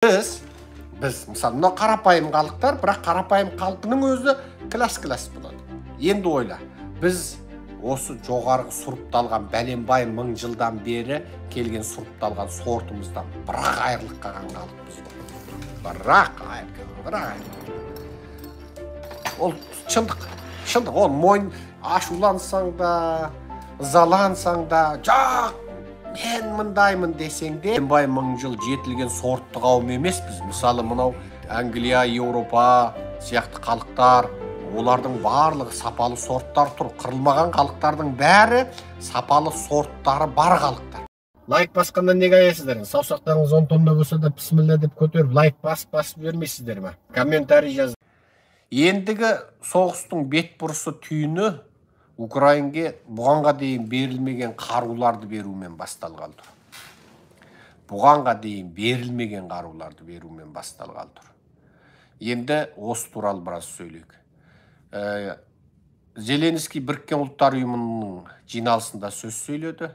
Біз мысалы мына қарапайым халықтар, бірақ қарапайым халқының өзі класс болады. Енді ойла, біз осы жоғарғы сұрыпталған бәленбай мың жылдан бері келген сұрыпталған сортымыздан бірақ айырылып қалған халықпыз. Бірақ ол шындық, ол мойын ашулансаң да, ызалансаң да, жоқ, мен мындаймын десең де, бәленбай мың жыл жетілген сортты қауым емеспіз. Мысалы, мынау Англия, Еуропа сияқты халықтар, олардың барлығы сапалы сорттар тұр. Қырылмаған халықтардың бәрі сапалы сорттары бар халықтар. Лайк басқанда неге аясыздар? Саусақтарыңыз 10 тонна болса да бісміллә деп көтеріп, лайк басып бермейсіздер ме? Комментарий жаз. Ендігі соғыстың бет бұрысы түйіні Украинге бұғанға дейін берілмеген қаруларды берумен басталғалы тұр. Бұғанға дейін берілмеген қаруларды берумен басталғалы тұр. Енді осы туралы біраз сөйлейік. Зеленский Біріккен ұлттар ұйымының жиналысында сөз сөйледі.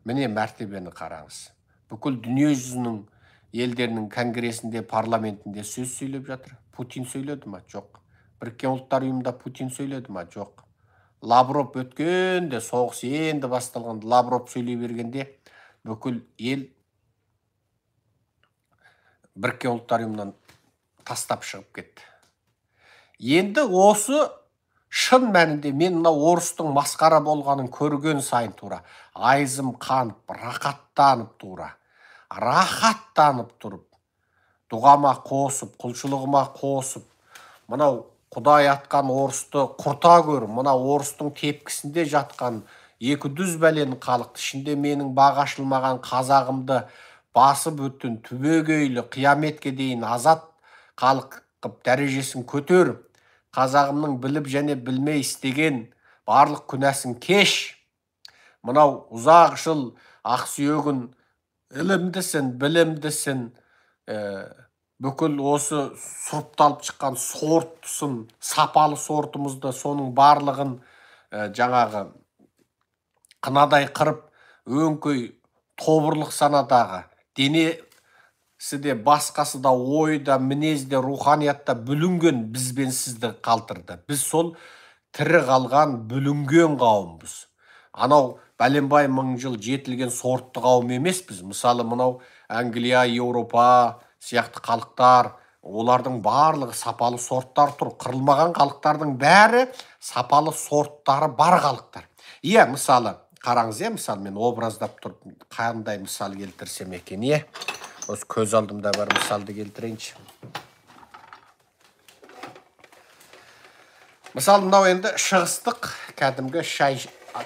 Міне мәртебені қараңыз. Бүкіл дүние жүзінің елдерінің конгресінде, парламентінде сөз сөйлеп жатыр. Путин сөйледі ма? Жоқ. Біріккен ұлттар ұйымында Путин сөйледі ма? Жоқ. Лавров өткенде, соғыс енді басталғанда, Лавров сөйлей бергенде бүкіл ел Біріккен ұлттар ұйымынан тастап шығып кетті. Енді осы шын мәнінде мен мына орыстың масқара болғанын көрген сайын тура айызым қанып, рахаттанып тұрып, дұғама қосып, құлшылығыма қосып, мынау Құдай атқан орысты құрта көріп, мына орыстың тепкісінде жатқан 200 бәлен халықты, ішінде менің бағашылмаған қазағымды басып өтін түбегейлі қияметке дейін азат халық қып дәрежесін көтеріп, қазағымның біліп және білмей істеген барлық күнәсін кеш. Мынау ұзақ жыл ақсүйегін ілімдісін, білімдісін, бүкіл осы сұрыпталып шыққан сорттысын, сапалы сортымызды, соның барлығын жаңағы қынадай қырып, өңкөй тобырлық санадағы денесі де, басқасы да, ойда, мінезде, руханиятта бүлінген бізбен сізді қалтырды. Біз сол тірі қалған бүлінген қауымбыз. Анау бәленбай мың жыл жетілген сортты қауым емеспіз. Мысалы, мынау Англия, Еуропа сияқты халықтар, олардың барлығы сапалы сорттар тұр. Қырылмаған халықтардың бәрі сапалы сорттары бар халықтар. Мысалы, қараңыз, мысалы мен образдап тұрып, қандай мысал келтірсем екен, осы көз алдымда бар мысалды келтірейінші. Мысалы, мынау енді шығыстық кәдімгі шай,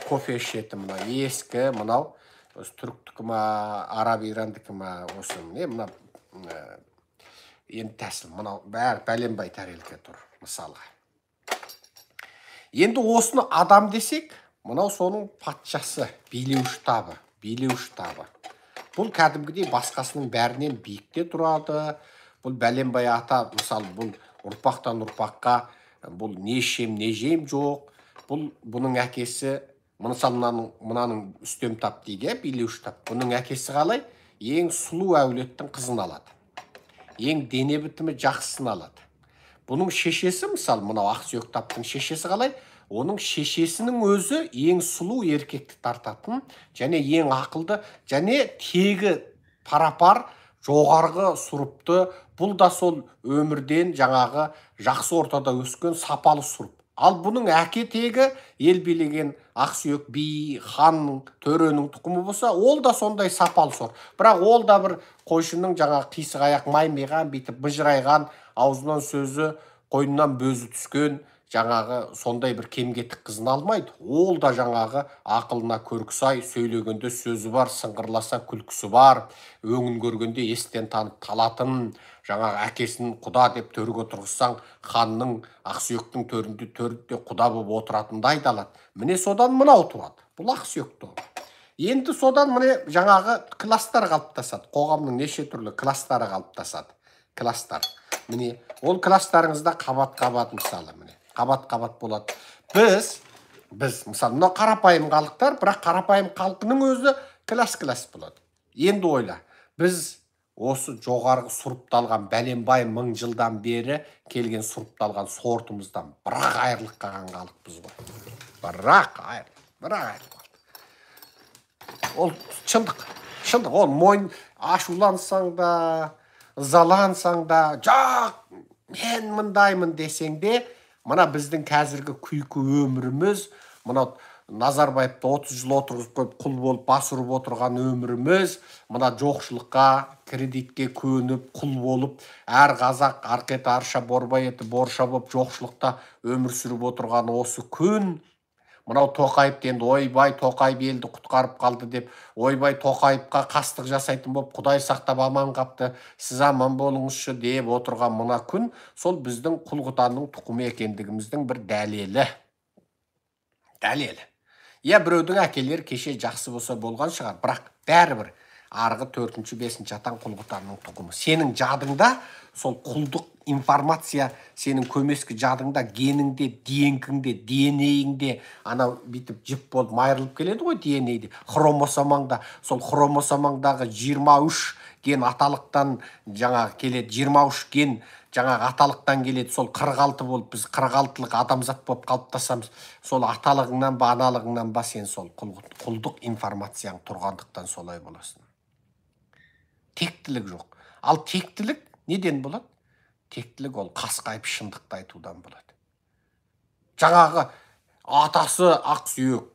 кофе ішетін, мынау ескі, мынау түріктікі ма, араб ирандікі ма, осы мына енді тәсіл, мынау бәрі бәленбай тәрелке тұр, мысалға. Енді осыны адам десек, мынау соның патшасы, билеуші табы. Бұл кәдімгідей басқасының бәрінен биікте тұрады. Бұл бәленбай ата, мысалы, бұл ұрпақтан ұрпаққа, бұл не ішем, не жем жоқ. Бұның әкесі, мынаның үстем тап дейді, билеуші тап. Бұның әкесі қалай? Ең сұлу әулеттің қызын алады. Ең дене бітімі жақсысын алады. Бұның шешесі, мысалы, мынау ақсүйек таптың шешесі қалай? Оның шешесінің өзі ең сұлу еркекті тартатын, және ең ақылды, және тегі парапар, жоғарғы сұрыпты, бұл да сол өмірден жаңағы жақсы ортада өскен сапалы сұрып. Ал бұның әке тегі ел билеген ақсүйек би, ханның, төренің тұқымы болса, ол да сондай сапалы сорт. Бірақ ол да бір қойшының жаңағы қисық аяқ маймиған, бүйтіп быжырайған, аузынан сөзі, қойнынан бөзі түскен, жаңағы сондай бір кем-кетік қызын алмайды. Ол да жаңағы ақылына көркі сай, сөйлегенде сөзі бар, сыңғырласа күлкісі бар, өңін көргенде естен танып қалатын, жаңағы әкесін құда деп төрге тұрғызсаң, ханның, ақсүйектің төрінде құда болып отыратындай айдалады. Міне содан мынау туады. Бұл ақсүйекті. Енді содан міне жаңағы кластар қалыптасады. Қоғамның неше түрлі кластары қалыптасады. Кластар. Міне ол кластарыңызда қабат-қабат мысалы міне. Қабат-қабат болады. Біз, мысалы, мына қарапайым халықтар, бірақ қарапайым халқының өзі класс болады. Енді ойла, біз осы жоғарғы сұрыпталған бәленбай мың жылдан бері келген сұрыпталған сортымыздан бірақ айырылып қалған халықпыз ғой. Бірақ айырылып қалды. Ол шындық. Ол мойын ашулансаң да, ызалансаң да, жоқ, мен мындаймын десең де, мына біздің қазіргі күйкі өміріміз, мына Назарбаевты 30 жыл отырғызып қойып құл болып бас ұрып отырған өміріміз, мына жоқшылыққа, кредитке көніп, құл болып, әр қазақ арқеті арша борбай еті борша болып жоқшылықта өмір сүріп отырған осы күн, мынау Тоқаевты енді ойбай Тоқаев елді құтқарып қалды деп, ойбай Тоқаевқа қастық жасайтын болып, Құдай сақтап аман қапты, сіз аман болыңызшы деп отырған мына күн, сол біздің құл-құтанның тұқымы екендігіміздің бір дәлелі. Иә, біреудің әкелері кеше жақсы болса болған шығар, бірақ бәрібір арғы 4-5 атаң құл-құтанның тұқымы. Сенің жадыңда сол құлдық информация, сенің көмескі жадыңда, геніңде, ДНК-іңде, ДНА-іңде анау бүйтіп жіп болып майырылып келеді ғой, ДНА-де, хромосомаңда, сол хромосомаңдағы 23 ген аталықтан жаңағы келеді, 23 ген жаңағы аталықтан келеді, сол 46 болып, біз 46-лық адамзат болып қалыптасамыз, сол аталығыңнан ба, аналығыңнан ба, сен сол құлдық информацияң тұрғандықтан солай боласың. Тектілік жоқ. Ал тектілік неден болады? Тектілік ол қасқайып шындықты айтудан болады. Жаңағы атасы ақсүйек,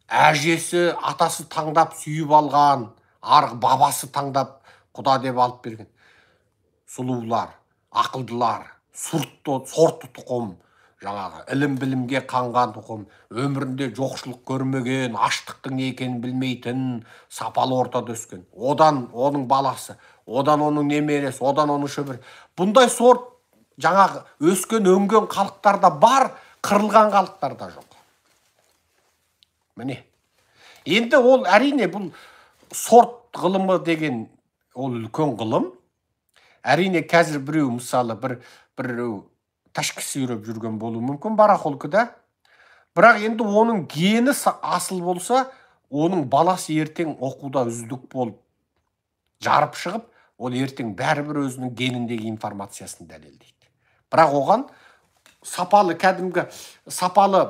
әжесі атасы таңдап сүйіп алған, арғы бабасы таңдап құда деп алып берген. Сұлулар, ақылдылар, сортты тұқым, жаңағы ілім-білімге қанған тұқым, өмірінде жоқшылық көрмеген, аштықтың не екенін білмейтін, сапалы ортада өскен. Одан оның баласы, одан оның немересі, одан оның шөбері. Бұндай сорт жаңағы өскен, өнген халықтарда бар, қырылған халықтарда жоқ. Міне. Енді ол әрине бұл сорт ғылымы деген ол үлкен ғылым. Әрине қазір біреу мысалы біреу ташкесі үйреп жүрген болуы мүмкін барахолкада. Бірақ енді оның гені асыл болса, оның баласы ертең оқуда үздік болып жарып шығып, ол ертең бәрібір өзінің геніндегі информациясын дәлелдейді. Бірақ оған сапалы, кәдімгі сапалы,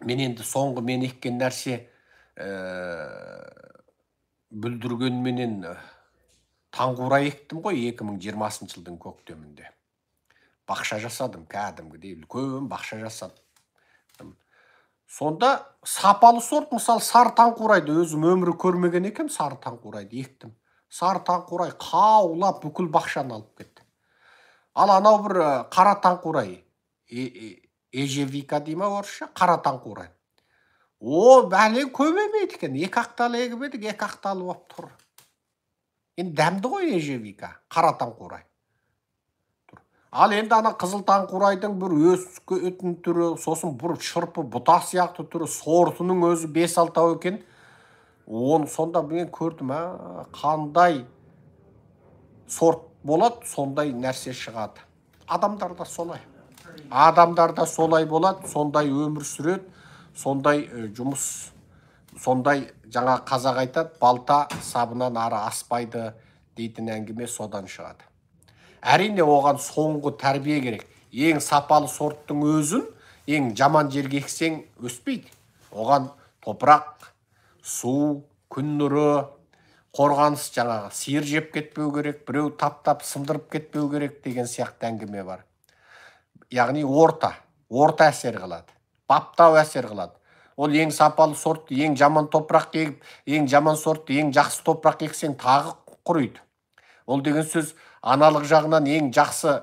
мен енді соңғы мен еккен нәрсе бүлдіргенменен таңқура ектім ғой 2020 жылдың көктемінде. Бақша жасадым, кәдімгідей үлкен бақша жасадым. Сонда сапалы сорт, мысалы сары таңқурайды өзім өмірі көрмеген екем, сары таңқурайды ектім. Сары таңқурай қаулап бүкіл бақшаны алып кетті. Ал анау бір қара таңқурай, ежевика дейма орысша, қара таңқурай. О, бәлен көбемейді екен, екі ақталы егіп едік, екі ақталы болып тұр. Енді дәмді ғой ежевика, қара таңқурай. Ал енді ана қызыл таңқурайдың бір өскен түрі, сосын бір шырпы бұта сияқты түрі, сортының өзі 5-6 екен. Оны сонда мен көрдім, қандай сорт болады, сондай нәрсе шығады. Адамдар да солай. Адамдар да солай болады, сондай өмір сүреді, сондай жұмыс, сондай жаңа қазақ айтады, балта сабынан ары аспайды дейтін әңгіме содан шығады. Әрине оған соңғы тәрбие керек. Ең сапалы сорттың өзін, ең жаман жергеексең өспейді. Оған топырақ, су, күн нұры, қорғаныс жаңағы сиыр жеп кетпеу керек, біреу таптап сындырып кетпеу керек деген сияқты әңгіме бар. Яғни орта әсер қылады. Баптау әсер қылады. Ол ең сапалы сортты, ең жаман топырақ егіп, ең жаман сортты, ең жақсы топырақ ексең тағы құриды. Ол деген сөз аналық жағынан ең жақсы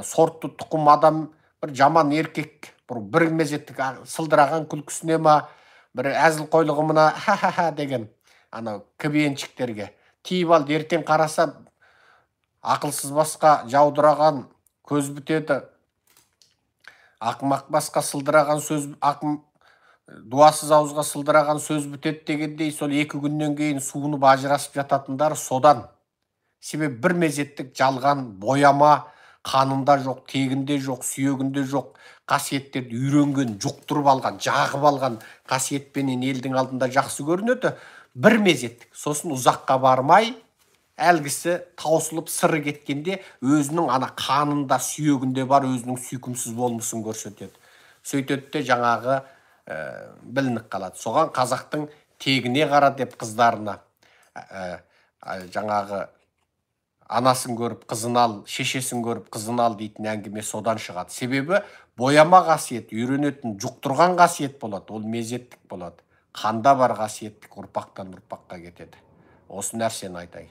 сортты тұқым адам бір жаман еркек, бір мезеттік сылдыраған күлкісіне ма, бір әзіл қойлығымына ха-ха-ха деген анау кібеншіктерге тиіп алды, ертең қараса ақылсыз басқа жаудыраған көз бітеді, ақымақ басқа сылдыраған сөз, дуасыз ауызға сылдыраған сөз бітеді дегендей, сол 2 күннен кейін суынып ажырасып жататындар содан. Себебі бір мезеттік жалған бояма қанында жоқ, тегінде жоқ, сүйегінде жоқ қасиеттерді үйренген, жұқтырып алған, жағып алған қасиетпенен елдің алдында жақсы көрінеді. Бір мезеттік, сосын ұзаққа бармай әлгісі таусылып сыры кеткенде өзінің ана қанында сүйегінде бар өзінің сүйкімсіз болмысын көрсетеді. Сөйтеді де жаңағы білініп қалады. Соған қазақтың тегіне қара деп қыздарына жаңағы анасын көріп қызын ал, шешесін көріп қызын ал дейтін әңгіме содан шығады. Себебі бояма қасиет, үйренетін, жұқтырған қасиет болады, ол мезеттік болады. Қанда бар қасиеттік ұрпақтан ұрпаққа кетеді. Осы нәрсені айтайын.